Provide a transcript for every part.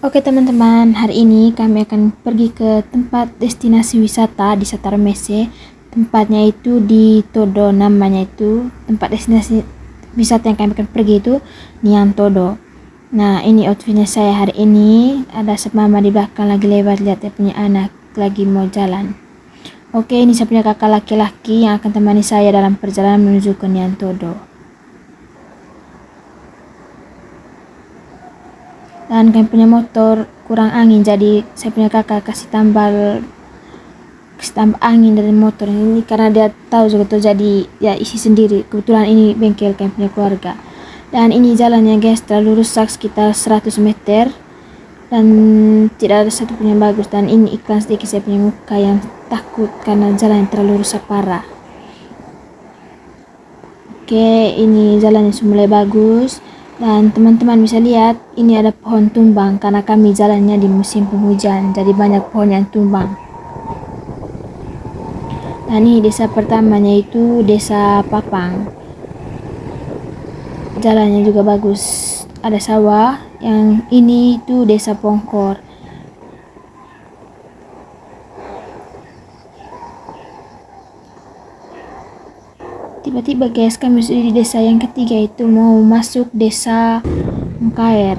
Oke teman-teman, hari ini kami akan pergi ke tempat destinasi wisata di Satarmese. Tempatnya itu di Todo, namanya itu tempat destinasi wisata yang kami akan pergi itu Niang Todo. Nah, ini outfitnya saya hari ini. Ada mama di belakang lagi lewat, lihat dia punya anak lagi mau jalan. Oke, ini saya punya kakak laki-laki yang akan temani saya dalam perjalanan menuju ke Niang Todo. Dan kami punya motor kurang angin, jadi saya punya kakak kasih tambah angin dari motor ini karena dia tahu juga tuh, jadi ya isi sendiri. Kebetulan ini bengkel kami punya keluarga. Dan ini jalannya guys, terlalu rusak sekitar 100 meter dan tidak ada satu pun yang bagus. Dan ini iklan sedikit saya punya muka yang takut karena jalan terlalu rusak parah. Oke, ini jalannya sudah mulai bagus. Dan teman-teman bisa lihat ini ada pohon tumbang karena kami jalannya di musim penghujan, jadi banyak pohon yang tumbang. Dan ini desa pertamanya itu desa Papang. Jalannya juga bagus, ada sawah. Yang ini itu desa Pongkor. Tiba-tiba guys, kami sudah di desa yang ketiga, itu mau masuk desa Mkaer.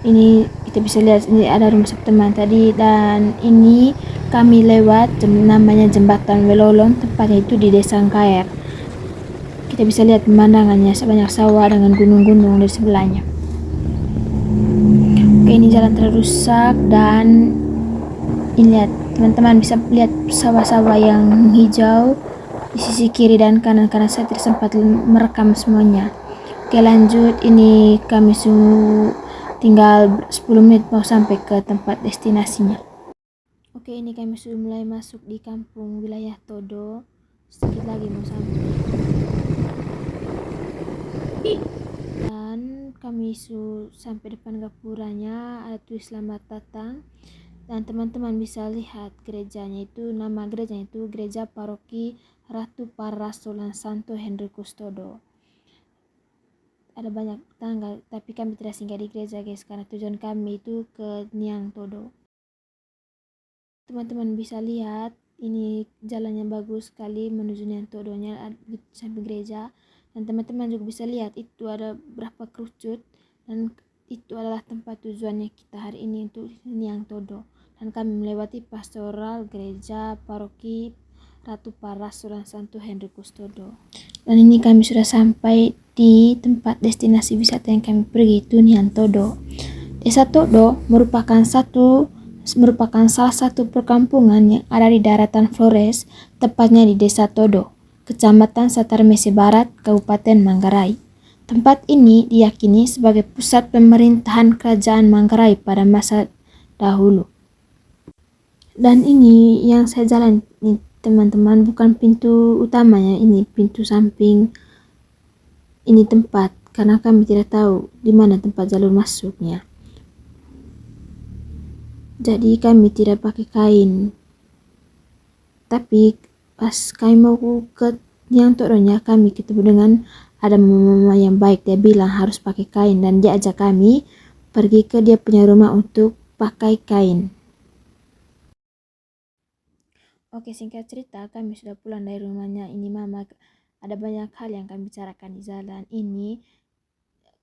Ini kita bisa lihat ini ada rumah teman tadi, dan ini kami lewat namanya jembatan Welolon, tempatnya itu di desa Mkaer. Kita bisa lihat pemandangannya, sebanyak sawah dengan gunung-gunung di sebelahnya. Oke, ini jalan terusak dan ini lihat teman-teman bisa lihat sawah-sawah yang hijau di sisi kiri dan kanan karena saya tidak sempat merekam semuanya. Oke, lanjut. Ini kami tinggal 10 menit mau sampai ke tempat destinasinya. Oke, ini kami sudah mulai masuk di kampung wilayah Todo. Sedikit lagi mau sampai. Dan kami sampai depan gapuranya, ada tulis selamat datang. Dan teman-teman bisa lihat gerejanya itu, nama gerejanya itu Gereja Paroki Ratu Parasolan Santo Henrikus Todo. Ada banyak tanggal, tapi kami tidak singgah di gereja guys karena tujuan kami itu ke Niang Todo. Teman-teman bisa lihat ini jalannya bagus sekali menuju Niang Todonya di samping gereja. Dan teman-teman juga bisa lihat itu ada berapa kerucut, dan itu adalah tempat tujuannya kita hari ini untuk Niang Todo. Dan kami melewati pastoral gereja paroki Ratu Parasolan Santo Henrikus Todo. Dan ini kami sudah sampai di tempat destinasi wisata yang kami pergi itu Niang Todo. Desa Todo merupakan salah satu perkampungan yang ada di daratan Flores, tepatnya di Desa Todo, Kecamatan Satarmese Barat, Kabupaten Manggarai. Tempat ini diyakini sebagai pusat pemerintahan Kerajaan Manggarai pada masa dahulu. Dan ini yang saya jalan ini teman-teman, bukan pintu utamanya, ini pintu samping. Ini tempat karena kami tidak tahu di mana tempat jalur masuknya. Jadi kami tidak pakai kain. Tapi pas kami mau ke Niang Todonya, kami ketemu dengan ada mama yang baik. Dia bilang harus pakai kain dan dia ajak kami pergi ke dia punya rumah untuk pakai kain. Oke, singkat cerita kami sudah pulang dari rumahnya ini mama. Ada banyak hal yang kami bicarakan di jalan ini.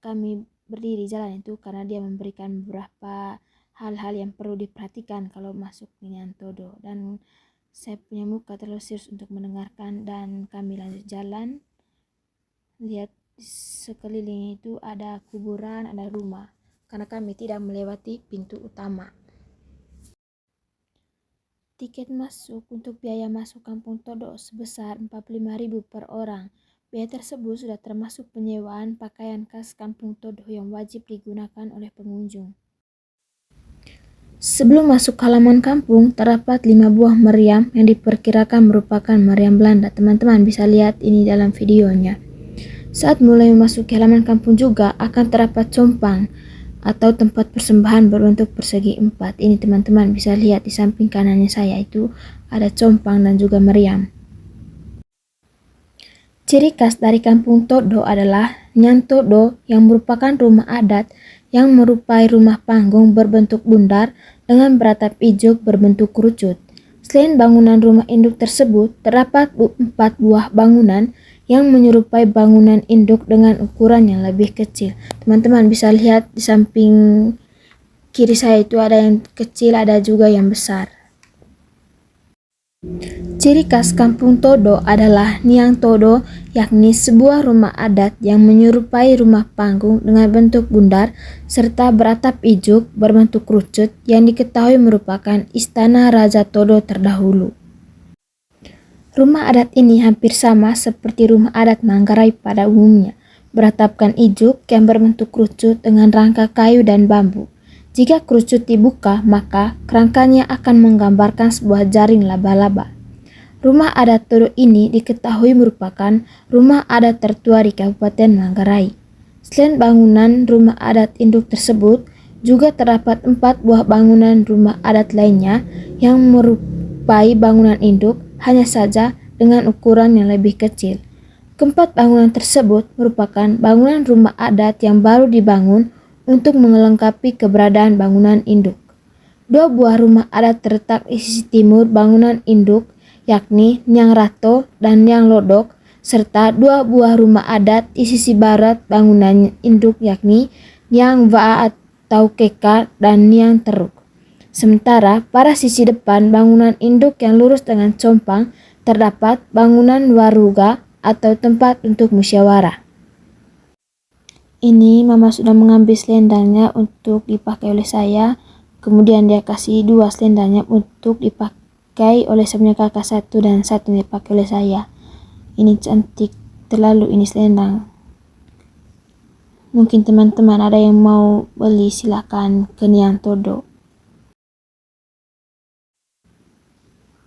Kami berdiri jalan itu karena dia memberikan beberapa hal-hal yang perlu diperhatikan kalau masuk Niang Todo. Dan saya punya muka terlalu serius untuk mendengarkan, dan kami lanjut jalan. Lihat sekelilingnya itu ada kuburan, ada rumah, karena kami tidak melewati pintu utama. Tiket masuk untuk biaya masuk Kampung Todo sebesar 45.000 per orang. Biaya tersebut sudah termasuk penyewaan pakaian khas Kampung Todo yang wajib digunakan oleh pengunjung. Sebelum masuk halaman kampung, terdapat 5 buah meriam yang diperkirakan merupakan meriam Belanda. Teman-teman bisa lihat ini dalam videonya. Saat mulai memasuki halaman kampung juga akan terdapat compang atau tempat persembahan berbentuk persegi 4. Ini teman-teman bisa lihat di samping kanannya saya itu ada compang dan juga meriam. Ciri khas dari Kampung Todo adalah Niang Todo yang merupakan rumah adat yang merupai rumah panggung berbentuk bundar dengan beratap ijuk berbentuk kerucut. Selain bangunan rumah induk tersebut, terdapat 4 buah bangunan yang menyerupai bangunan induk dengan ukuran yang lebih kecil. Teman-teman bisa lihat di samping kiri saya itu ada yang kecil, ada juga yang besar. Ciri khas Kampung Todo adalah Niang Todo, yakni sebuah rumah adat yang menyerupai rumah panggung dengan bentuk bundar serta beratap ijuk berbentuk kerucut yang diketahui merupakan istana Raja Todo terdahulu. Rumah adat ini hampir sama seperti rumah adat Manggarai pada umumnya, beratapkan ijuk yang berbentuk kerucut dengan rangka kayu dan bambu. Jika kerucut dibuka, maka kerangkanya akan menggambarkan sebuah jaring laba-laba. Rumah adat Todo ini diketahui merupakan rumah adat tertua di Kabupaten Manggarai. Selain bangunan rumah adat induk tersebut, juga terdapat 4 buah bangunan rumah adat lainnya yang merupai bangunan induk, hanya saja dengan ukuran yang lebih kecil. Keempat bangunan tersebut merupakan bangunan rumah adat yang baru dibangun untuk melengkapi keberadaan bangunan induk. 2 buah rumah adat terletak di sisi timur bangunan induk, yakni Nyang Rato dan Nyang Lodok, serta 2 buah rumah adat di sisi barat bangunan induk, yakni Nyang Waa atau Keka dan Nyang Teruk. Sementara pada sisi depan bangunan induk yang lurus dengan compang terdapat bangunan Waruga atau tempat untuk musyawarah. Ini mama sudah mengambil selendangnya untuk dipakai oleh saya, kemudian dia kasih 2 selendangnya untuk dipakai oleh sebenarnya kakak 1 dan 1 dipakai oleh saya. Ini cantik terlalu ini selendang. Mungkin teman-teman ada yang mau beli, silakan ke Niang Todo.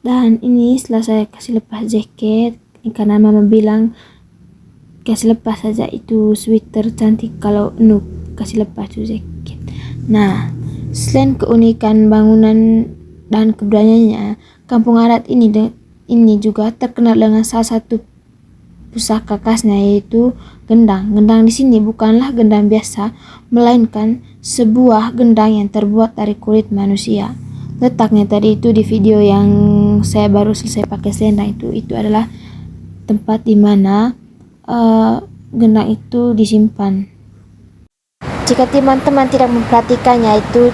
Dan ini setelah saya kasih lepas jaket, karena mama bilang kasih lepas saja itu sweater cantik, kalau nuk kasih lepas itu jaket. Nah, selain keunikan bangunan dan keberadaannya, kampung adat ini juga terkenal dengan salah satu pusaka khasnya, yaitu gendang. Gendang di sini bukanlah gendang biasa, melainkan sebuah gendang yang terbuat dari kulit manusia. Letaknya tadi itu di video yang saya baru selesai pakai selendang itu adalah tempat di mana gendang itu disimpan. Jika teman-teman tidak memperhatikannya, itu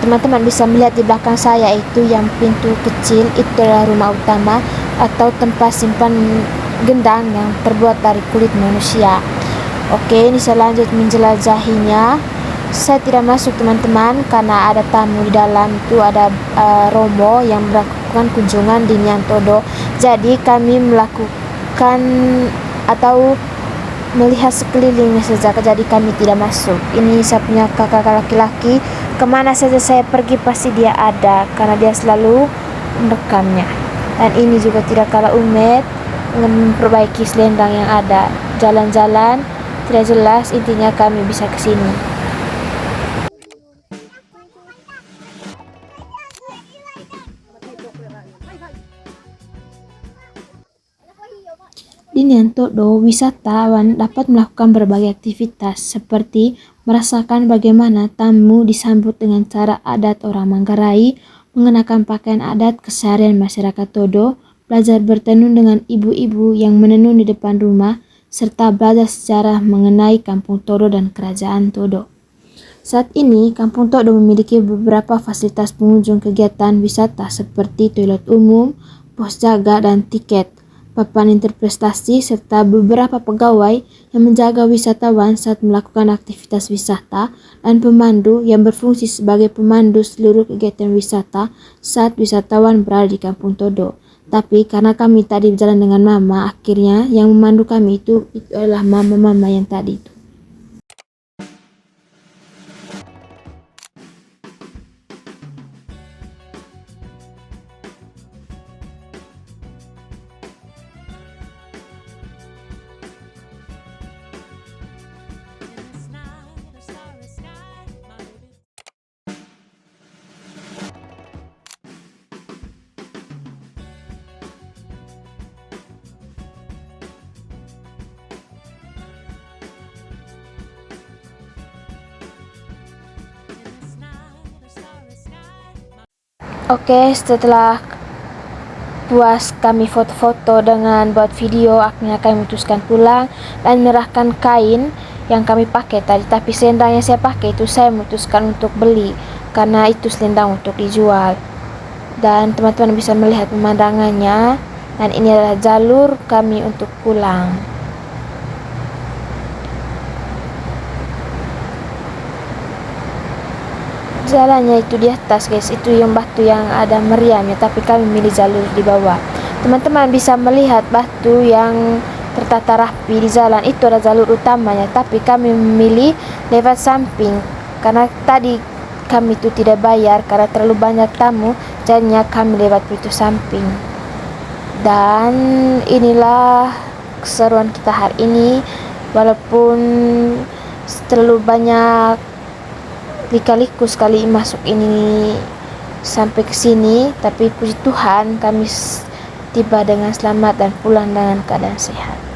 teman-teman bisa melihat di belakang saya itu yang pintu kecil, itu adalah rumah utama atau tempat simpan gendang yang terbuat dari kulit manusia. Oke, ini saya lanjut menjelajahinya. Saya tidak masuk teman-teman karena ada tamu di dalam, itu ada romo yang melakukan kunjungan di Niang Todo. Jadi kami melakukan atau melihat sekelilingnya saja, jadi kami tidak masuk. Ini saya punya kakak laki-laki, kemana saja saya pergi pasti dia ada, karena dia selalu merekamnya. Dan ini juga tidak kalah umet memperbaiki selendang yang ada. Jalan-jalan tidak jelas, intinya kami bisa ke sini. Di Niang Todo, wisatawan dapat melakukan berbagai aktivitas seperti merasakan bagaimana tamu disambut dengan cara adat orang Manggarai, mengenakan pakaian adat keseharian masyarakat Todo, belajar bertenun dengan ibu-ibu yang menenun di depan rumah, serta belajar sejarah mengenai Kampung Todo dan Kerajaan Todo. Saat ini, Kampung Todo memiliki beberapa fasilitas pengunjung kegiatan wisata seperti toilet umum, pos jaga dan tiket, papan interpretasi, serta beberapa pegawai yang menjaga wisatawan saat melakukan aktivitas wisata, dan pemandu yang berfungsi sebagai pemandu seluruh kegiatan wisata saat wisatawan berada di Kampung Todo. Tapi karena kami tadi berjalan dengan mama, akhirnya yang memandu kami itu adalah mama-mama yang tadi itu. Oke, setelah puas kami foto-foto dengan buat video, akhirnya kami memutuskan pulang dan menyerahkan kain yang kami pakai tadi. Tapi selendang yang saya pakai itu saya memutuskan untuk beli karena itu selendang untuk dijual. Dan teman-teman bisa melihat pemandangannya, dan ini adalah jalur kami untuk pulang. Jalannya itu di atas guys, itu yang batu yang ada meriamnya, tapi kami milih jalur di bawah. Teman-teman bisa melihat batu yang tertata rapi di jalan, itu adalah jalur utamanya, tapi kami memilih lewat samping karena tadi kami itu tidak bayar karena terlalu banyak tamu, jadinya kami lewat pintu samping. Dan inilah keseruan kita hari ini, walaupun terlalu banyak lika-liku sekali masuk ini sampai ke sini, tapi puji Tuhan kami tiba dengan selamat dan pulang dengan keadaan sehat.